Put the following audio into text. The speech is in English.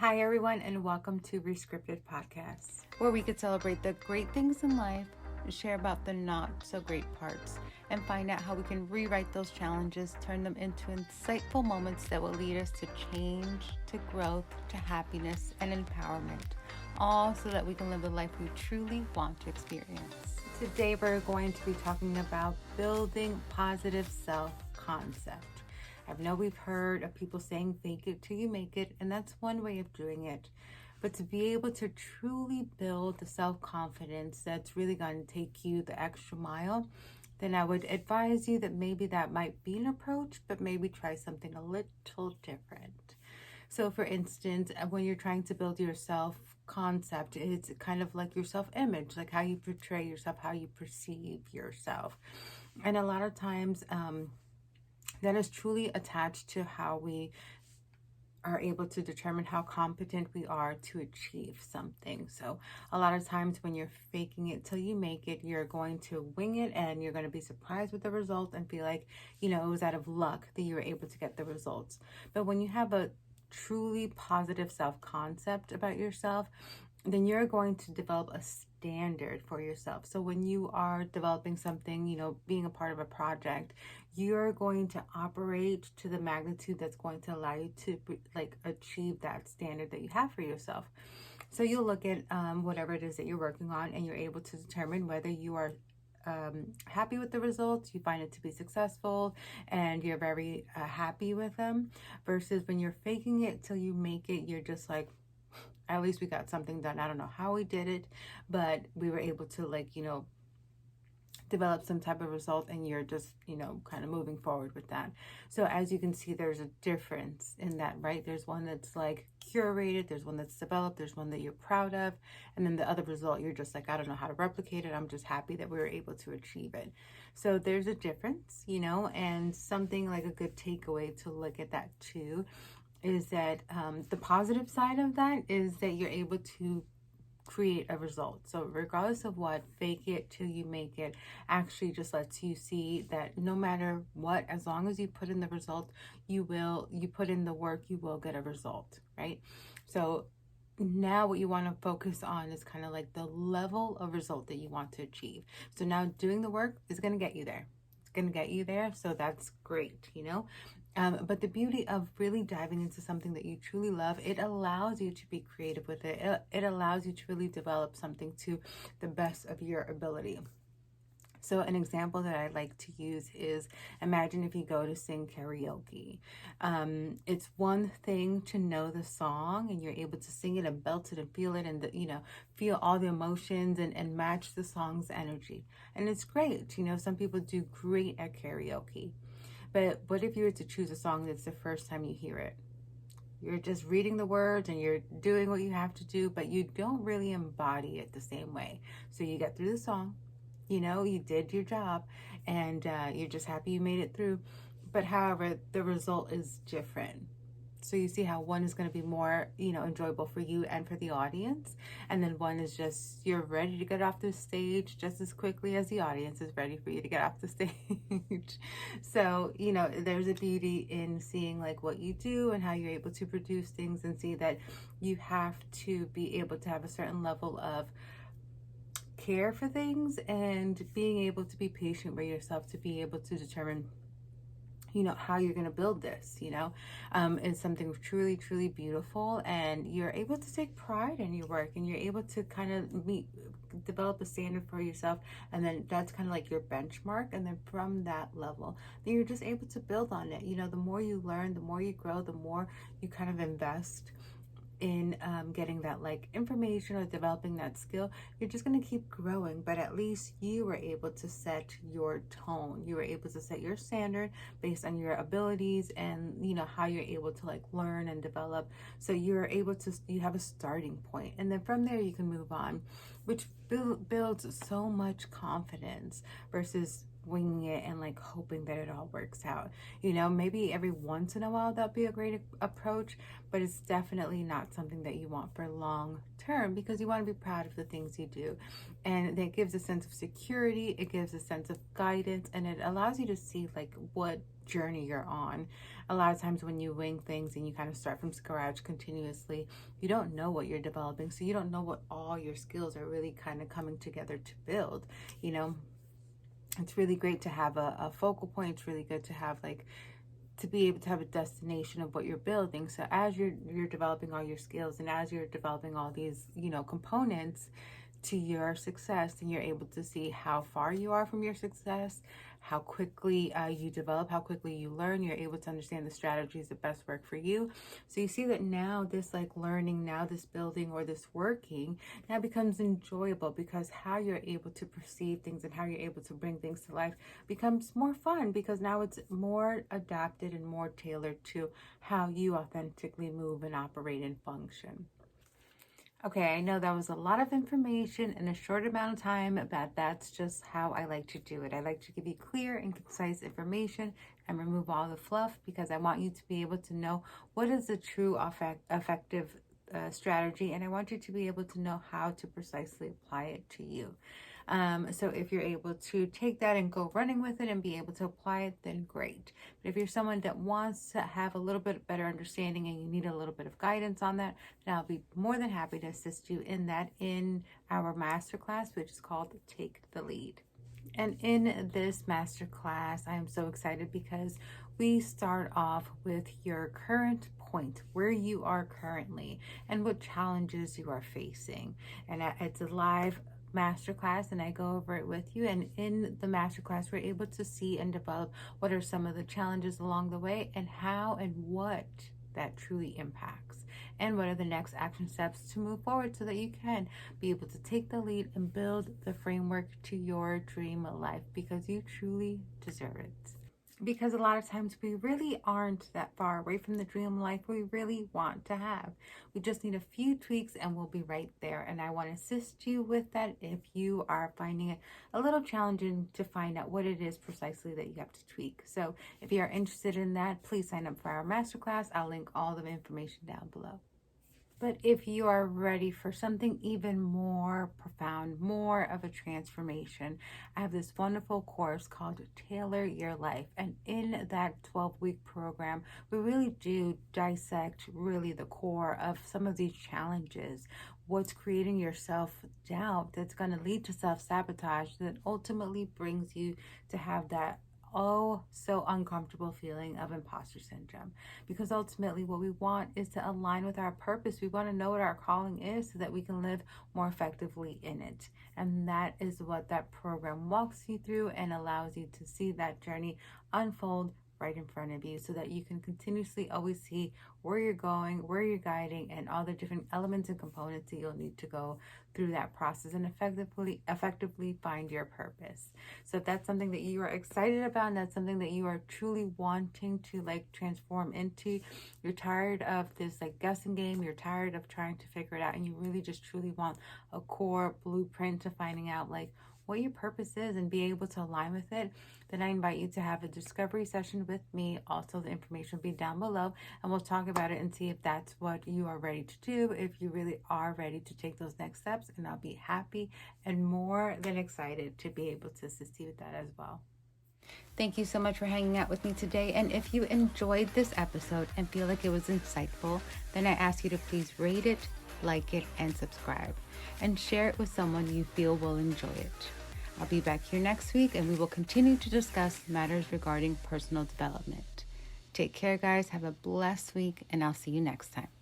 Hi, everyone, and welcome to Rescripted Podcast. Where we could celebrate the great things in life, share about the not so great parts, and find out how we can rewrite those challenges, turn them into insightful moments that will lead us to change, to growth, to happiness, and empowerment, all so that we can live the life we truly want to experience. Today, we're going to be talking about building positive self concept. I know we've heard of people saying fake it till you make it, and that's one way of doing it. But to be able to truly build the self confidence that's really going to take you the extra mile, then I would advise you that maybe that might be an approach, but maybe try something a little different. So, for instance, when you're trying to build your self concept, it's kind of like your self image, like how you portray yourself, how you perceive yourself. And a lot of times, that is truly attached to how we are able to determine how competent we are to achieve something. So a lot of times when you're faking it till you make it, you're going to wing it and you're going to be surprised with the result and feel like, it was out of luck that you were able to get the results. But when you have a truly positive self-concept about yourself, then you're going to develop a standard for yourself. So when you are developing something, being a part of a project, you're going to operate to the magnitude that's going to allow you to achieve that standard that you have for yourself. So you'll look at whatever it is that you're working on, and you're able to determine whether you are happy with the results, you find it to be successful, and you're very happy with them, versus when you're faking it till you make it, you're just like, at least we got something done. I don't know how we did it, but we were able to develop some type of result, and you're just, kind of moving forward with that. So as you can see, there's a difference in that, right? There's one that's like curated, there's one that's developed, there's one that you're proud of, and then the other result, you're just like, I don't know how to replicate it. I'm just happy that we were able to achieve it. So there's a difference, and something like a good takeaway to look at that too is that the positive side of that is that you're able to create a result. So regardless of what, fake it till you make it actually just lets you see that no matter what, as long as you put in the result, you put in the work, you will get a result, right? So now what you want to focus on is kind of like the level of result that you want to achieve. So now doing the work is going to get you there. It's going to get you there. So that's great, but the beauty of really diving into something that you truly love, it allows you to be creative with it. It allows you to really develop something to the best of your ability. So an example that I like to use is, imagine if you go to sing karaoke. It's one thing to know the song and you're able to sing it and belt it and feel it and, feel all the emotions and match the song's energy. And it's great. Some people do great at karaoke. But what if you were to choose a song that's the first time you hear it? You're just reading the words and you're doing what you have to do, but you don't really embody it the same way. So you get through the song, you did your job, and you're just happy you made it through. But however, the result is different. So you see how one is going to be more, enjoyable for you and for the audience. And then one is just, you're ready to get off the stage just as quickly as the audience is ready for you to get off the stage. So, there's a beauty in seeing like what you do and how you're able to produce things, and see that you have to be able to have a certain level of care for things and being able to be patient with yourself to be able to determine how you're going to build this, is something truly, truly beautiful. And you're able to take pride in your work, and you're able to kind of develop a standard for yourself. And then that's kind of like your benchmark. And then from that level, then you're just able to build on it. The more you learn, the more you grow, the more you kind of invest in getting that information or developing that skill, you're just going to keep growing. But at least you were able to set your tone, you were able to set your standard based on your abilities and how you're able to learn and develop. So you're able to, you have a starting point, and then from there you can move on, which builds so much confidence versus winging it and like hoping that it all works out. You know, maybe every once in a while that'd be a great approach, but it's definitely not something that you want for long term, because you want to be proud of the things you do. And that gives a sense of security, it gives a sense of guidance, and it allows you to see like what journey you're on. A lot of times when you wing things and you kind of start from scratch continuously, you don't know what you're developing, so you don't know what all your skills are really kind of coming together to build. You know, it's really great to have a focal point. It's really good to have like to be able to have a destination of what you're building. So as you're developing all your skills and as you're developing all these, you know, components to your success, and you're able to see how far you are from your success, how quickly you develop, how quickly you learn. You're able to understand the strategies that best work for you. So you see that now this like learning, now this building or this working now becomes enjoyable, because how you're able to perceive things and how you're able to bring things to life becomes more fun, because now it's more adapted and more tailored to how you authentically move and operate and function. Okay, I know that was a lot of information in a short amount of time, but that's just how I like to do it. I like to give you clear and concise information and remove all the fluff, because I want you to be able to know what is the true effective strategy, and I want you to be able to know how to precisely apply it to you. So if you're able to take that and go running with it and be able to apply it, then great. But if you're someone that wants to have a little bit better understanding and you need a little bit of guidance on that, then I'll be more than happy to assist you in that in our masterclass, which is called Take the Lead. And in this masterclass, I am so excited because we start off with your current point, where you are currently and what challenges you are facing. And it's a live masterclass, and I go over it with you. And in the masterclass, we're able to see and develop what are some of the challenges along the way, and how and what that truly impacts, and what are the next action steps to move forward, so that you can be able to take the lead and build the framework to your dream life, because you truly deserve it. Because a lot of times we really aren't that far away from the dream life we really want to have. We just need a few tweaks and we'll be right there. And I want to assist you with that if you are finding it a little challenging to find out what it is precisely that you have to tweak. So if you are interested in that, please sign up for our masterclass. I'll link all the information down below. But if you are ready for something even more profound, more of a transformation, I have this wonderful course called Tailor Your Life. And in that 12-week program, we really do dissect really the core of some of these challenges. What's creating your self-doubt that's going to lead to self-sabotage that ultimately brings you to have that so uncomfortable feeling of imposter syndrome. Because ultimately what we want is to align with our purpose. We want to know what our calling is so that we can live more effectively in it. And that is what that program walks you through and allows you to see that journey unfold right in front of you, so that you can continuously always see where you're going, where you're guiding, and all the different elements and components that you'll need to go through that process and effectively find your purpose. So if that's something that you are excited about, and that's something that you are truly wanting to like transform into, you're tired of this like guessing game, you're tired of trying to figure it out, and you really just truly want a core blueprint to finding out like what your purpose is and be able to align with it, then I invite you to have a discovery session with me. Also, the information will be down below, and we'll talk about it and see if that's what you are ready to do, if you really are ready to take those next steps. And I'll be happy and more than excited to be able to assist you with that as well. Thank you so much for hanging out with me today. And if you enjoyed this episode and feel like it was insightful, then I ask you to please rate it, like it, and subscribe, and share it with someone you feel will enjoy it. I'll be back here next week, and we will continue to discuss matters regarding personal development. Take care, guys. Have a blessed week, and I'll see you next time.